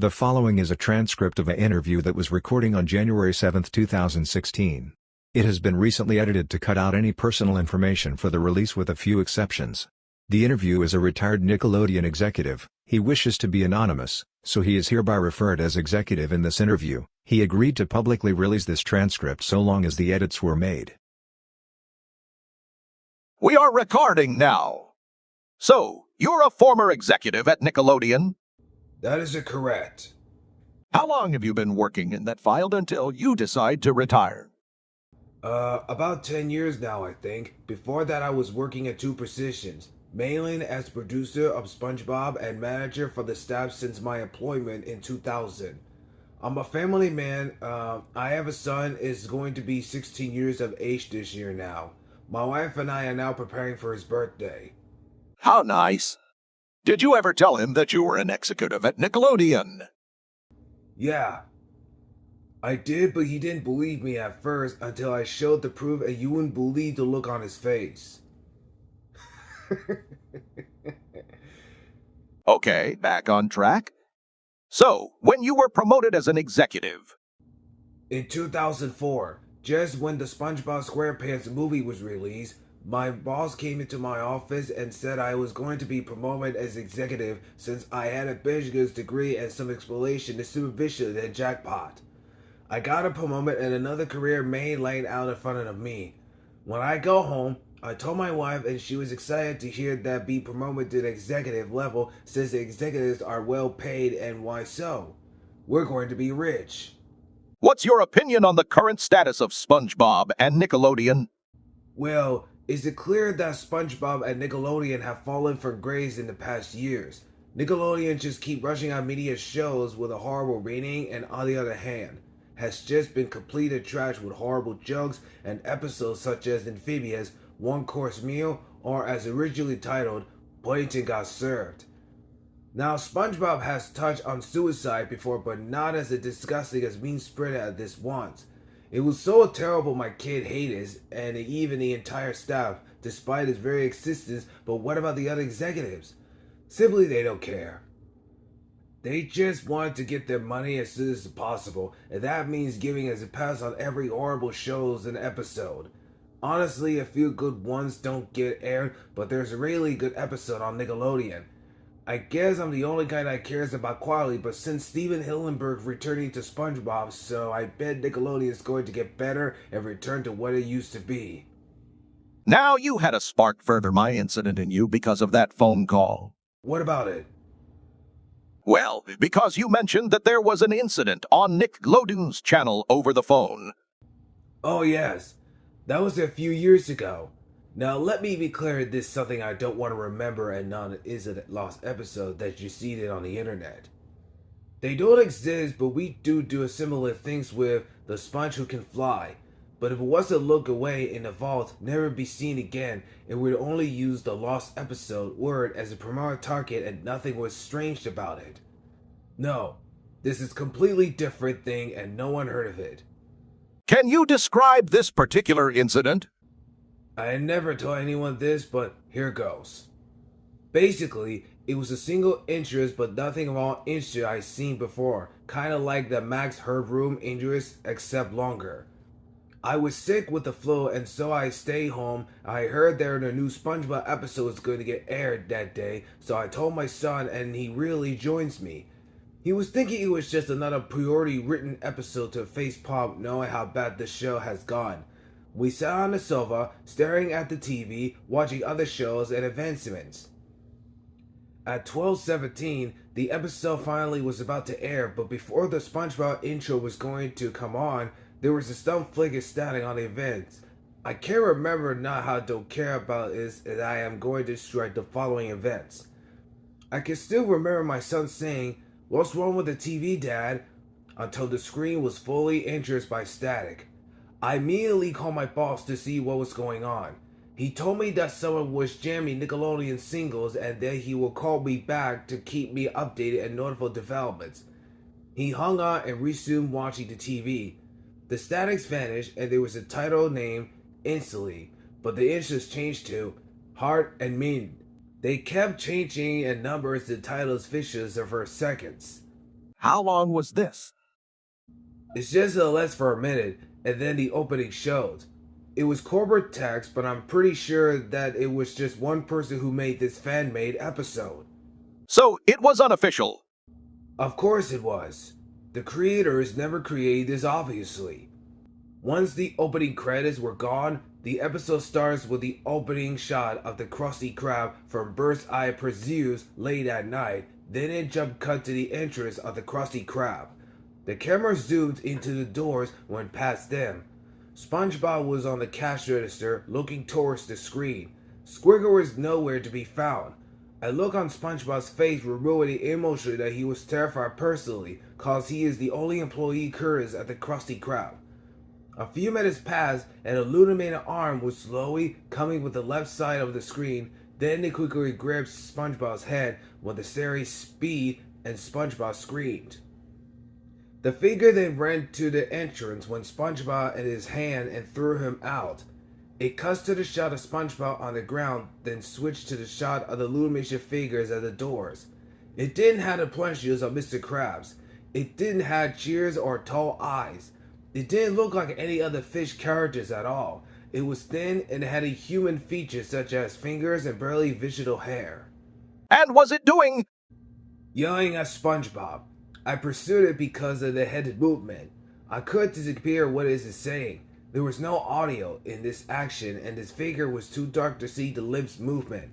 The following is a transcript of an interview that was recorded on January 7, 2016. It has been recently edited to cut out any personal information for the release with a few exceptions. The interview is a retired Nickelodeon executive. He wishes to be anonymous, so he is hereby referred as executive in this interview. He agreed to publicly release this transcript so long as the edits were made. We are recording now. So, you're a former executive at Nickelodeon? That is correct. How long have you been working in that field until you decide to retire? About 10 years now, I think. Before that, I was working at two positions, mainly as producer of SpongeBob and manager for the staff since my employment in 2000. I'm a family man. I have a son is going to be 16 years of age this year now. My wife and I are now preparing for his birthday. How nice. Did you ever tell him that you were an executive at Nickelodeon? Yeah, I did, but he didn't believe me at first until I showed the proof, and you wouldn't believe the look on his face. Okay, back on track. So, when you were promoted as an executive? In 2004, just when the SpongeBob SquarePants movie was released, my boss came into my office and said I was going to be promoted as executive since I had a business degree and some explanation to supervision and jackpot. I got a promotion and another career may laid out in front of me. When I go home, I told my wife and she was excited to hear that be promoted to the executive level since the executives are well paid, and why so? We're going to be rich. What's your opinion on the current status of SpongeBob and Nickelodeon? Well, is it clear that SpongeBob and Nickelodeon have fallen from grace in the past years? Nickelodeon just keep rushing out media shows with a horrible rating, and on the other hand, has just been completed trash with horrible jokes and episodes such as Amphibious, One Course Meal, or as originally titled, Plankton Got Served. Now, SpongeBob has touched on suicide before, but not as disgusting as being spread at this once. It was so terrible my kid hated it, and even the entire staff, despite its very existence. But what about the other executives? Simply, they don't care. They just want to get their money as soon as possible, and that means giving us a pass on every horrible shows and episode. Honestly, a few good ones don't get aired, but there's a really good episode on Nickelodeon. I guess I'm the only guy that cares about quality, but since Steven Hillenburg returning to SpongeBob, so I bet Nickelodeon is going to get better and return to what it used to be. Now you had a spark further my incident in you because of that phone call. What about it? Well, because you mentioned that there was an incident on Nickelodeon's channel over the phone. Oh yes, that was a few years ago. Now let me be clear, this is something I don't want to remember and not is a lost episode that you see it on the internet. They don't exist, but we do similar things with the sponge who can fly. But if it was to look away in the vault, never be seen again, it would only use the lost episode word as a primary target and nothing was strange about it. No, this is completely different thing and no one heard of it. Can you describe this particular incident? I never told anyone this, but here goes. Basically, it was a single interest, but nothing of all interest I've seen before. Kinda like the Max Herbroom interest, except longer. I was sick with the flu, and so I stayed home. I heard that a new SpongeBob episode was going to get aired that day, so I told my son, and he really joins me. He was thinking it was just another priority written episode to face pop, knowing how bad the show has gone. We sat on the sofa, staring at the TV, watching other shows and advancements. At 12:17, the episode finally was about to air, but before the SpongeBob intro was going to come on, there was a stump flicker static on the events. I can't remember not how I don't care about is that I am going to strike the following events. I can still remember my son saying, "What's wrong with the TV, Dad?" until the screen was fully interrupted by static. I immediately called my boss to see what was going on. He told me that someone was jamming Nickelodeon singles and that he will call me back to keep me updated and notify developments. He hung on and resumed watching the TV. The statics vanished and there was a title name instantly, but the interest changed to Heart and Min. They kept changing and numbers the title's fixtures for seconds. How long was this? It's just less for a minute, and then the opening showed. It was corporate text, but I'm pretty sure that it was just one person who made this fan-made episode. So it was unofficial. Of course it was. The creators never created this, obviously. Once the opening credits were gone, the episode starts with the opening shot of the Krusty Krab from Bird's Eye Pursues late at night, then it jump cut to the entrance of the Krusty Krab. The camera zoomed into the doors went past them. SpongeBob was on the cash register looking towards the screen. Squidward was nowhere to be found. A look on SpongeBob's face revealed the emotion that he was terrified personally, cause he is the only employee curious at the Krusty Krab. A few minutes passed, and an illuminated arm was slowly coming with the left side of the screen. Then it quickly grabbed SpongeBob's head with the scary speed, and SpongeBob screamed. The figure then ran to the entrance when SpongeBob in his hand and threw him out. It cuts to the shot of SpongeBob on the ground, then switched to the shot of the illumination figures at the doors. It didn't have the plushies of Mr. Krabs. It didn't have cheers or tall eyes. It didn't look like any other fish characters at all. It was thin and had a human features such as fingers and barely visible hair. And was it doing? Yelling at SpongeBob. I pursued it because of the head movement. I couldn't disappear what it is saying. There was no audio in this action and this figure was too dark to see the lips movement.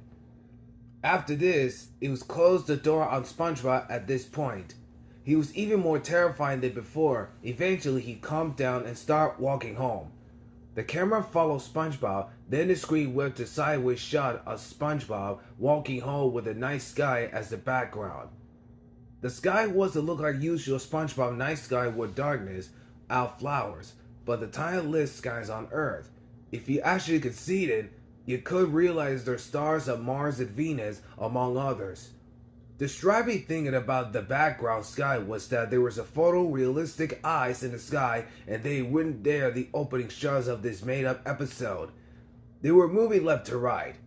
After this, it was closed the door on SpongeBob at this point. He was even more terrifying than before. Eventually, he calmed down and started walking home. The camera followed SpongeBob, then the screen went to sideways shot of SpongeBob walking home with a night sky as the background. The sky wasn't look like usual SpongeBob night sky with darkness, out flowers, but the tiny lit skies on Earth. If you actually could see it, you could realize there's stars of Mars and Venus, among others. The striking thing about the background sky was that there was a photorealistic eyes in the sky and they wouldn't dare the opening shots of this made-up episode. They were moving left to right.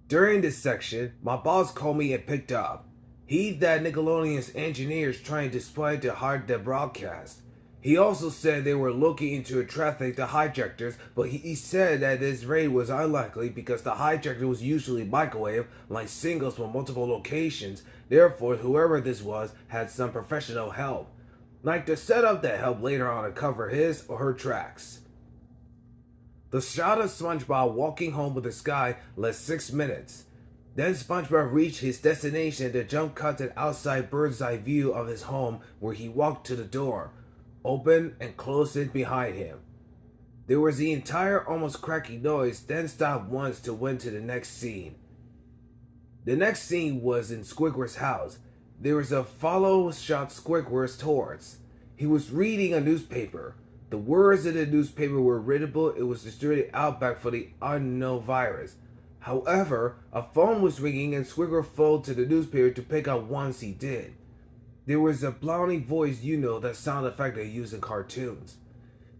During this section, my boss called me and picked up. He that Nickelodeon's engineers trying to spy to hide the broadcast. He also said they were looking into a traffic the hijackers, but he said that this raid was unlikely because the hijacker was usually microwave, like singles from multiple locations. Therefore, whoever this was had some professional help, like the setup that helped later on to cover his or her tracks. The shot of SpongeBob walking home with the sky lasted 6 minutes. Then SpongeBob reached his destination. The jump cut to outside bird's eye view of his home where he walked to the door, opened and closed it behind him. There was the entire almost cracking noise, then stopped once to went to the next scene. The next scene was in Squidward's house. There was a follow shot Squidward towards. He was reading a newspaper. The words in the newspaper were readable. It was distributed out back for the unknown virus. However, a phone was ringing and Squidward folded to the newspaper to pick up once he did. There was a blondie voice, that sound effect they use in cartoons.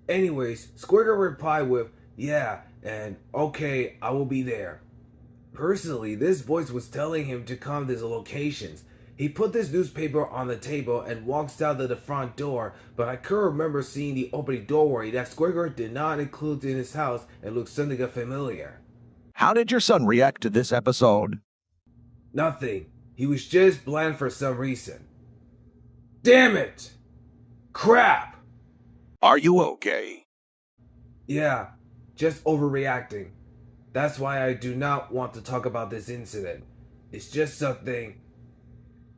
Anyways, Squidward replied with, "Yeah," and "Okay, I will be there." Personally, this voice was telling him to come to the locations. He put this newspaper on the table and walks out to the front door, but I could remember seeing the opening doorway that Squidward did not include in his house and looked something familiar. How did your son react to this episode? Nothing. He was just bland for some reason. Damn it! Crap! Are you okay? Yeah, just overreacting. That's why I do not want to talk about this incident. It's just something...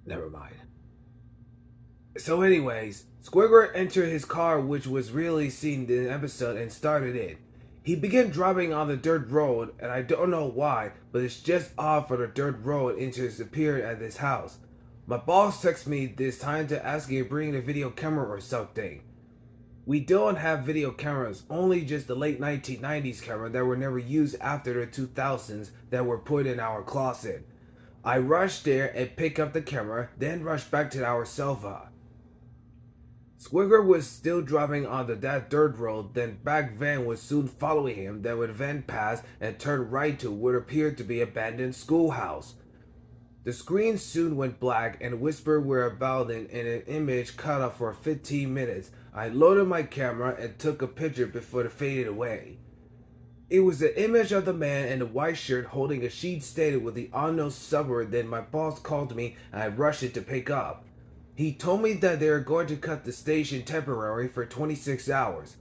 Never mind. So anyways, Squidward entered his car, which was really seen in the episode, and started it. He began driving on the dirt road, and I don't know why, but it's just odd for the dirt road into his appearance at this house. My boss texted me this time to ask me to bring a video camera or something. We don't have video cameras, only just the late 1990s camera that were never used after the 2000s that were put in our closet. I rushed there and picked up the camera, then rushed back to our sofa. Squidward was still driving on that dirt road, then back van was soon following him, then would van pass and turn right to what appeared to be an abandoned schoolhouse. The screen soon went black and whispered were about it and an image cut off for 15 minutes. I loaded my camera and took a picture before it faded away. It was the image of the man in the white shirt holding a sheet stated with the unknown subword. Then my boss called me and I rushed it to pick up. He told me that they are going to cut the station temporary for 26 hours.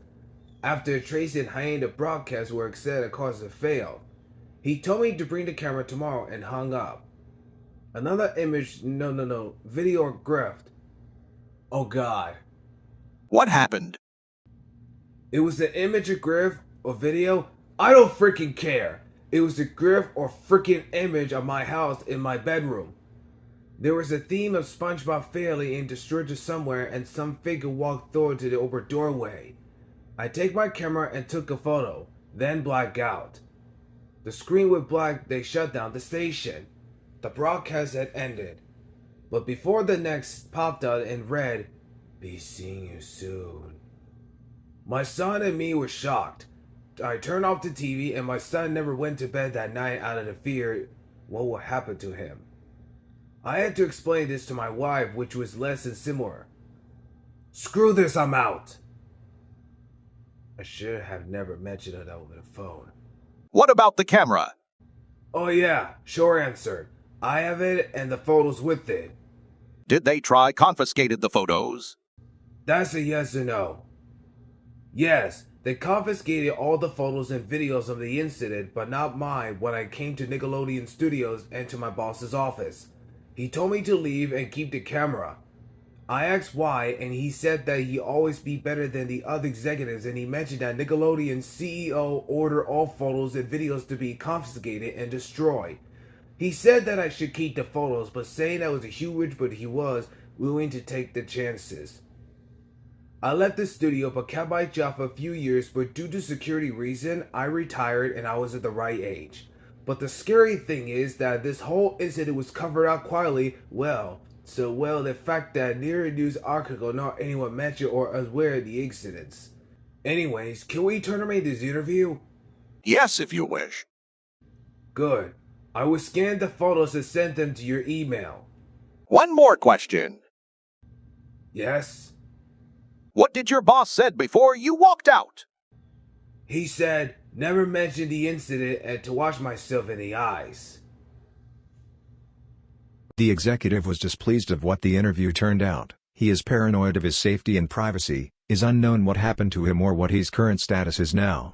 After Tracy and Hyatt, the broadcast work said it caused a fail. He told me to bring the camera tomorrow and hung up. Another image, video or grift. Oh God. What happened? It was the image or grift or video. I don't freaking care. It was a grift or freaking image of my house in my bedroom. There was a theme of SpongeBob failing into storage somewhere and some figure walked through to the open doorway. I take my camera and took a photo, then black out. The screen went black, they shut down the station. The broadcast had ended. But before the next popped out and read, "Be seeing you soon." My son and me were shocked. I turned off the TV and my son never went to bed that night out of the fear what would happen to him. I had to explain this to my wife, which was less than similar. Screw this, I'm out. I should have never mentioned it over the phone. What about the camera? Oh yeah, sure answer. I have it and the photos with it. Did they try confiscated the photos? That's a yes or no. Yes, they confiscated all the photos and videos of the incident, but not mine when I came to Nickelodeon Studios and to my boss's office. He told me to leave and keep the camera. I asked why, and he said that he'd always be better than the other executives, and he mentioned that Nickelodeon's CEO ordered all photos and videos to be confiscated and destroyed. He said that I should keep the photos, but saying that was a huge, but he was willing to take the chances. I left the studio but kept my job for a few years, but due to security reason, I retired and I was at the right age. But the scary thing is that this whole incident was covered up quietly, the fact that near a news article not anyone mentioned or aware of the incidents. Anyways, can we terminate this interview? Yes, if you wish. Good. I will scan the photos and send them to your email. One more question. Yes? What did your boss said before you walked out? He said, never mention the incident and to watch myself in the eyes. The executive was displeased of what the interview turned out. He is paranoid of his safety and privacy, is unknown what happened to him or what his current status is now.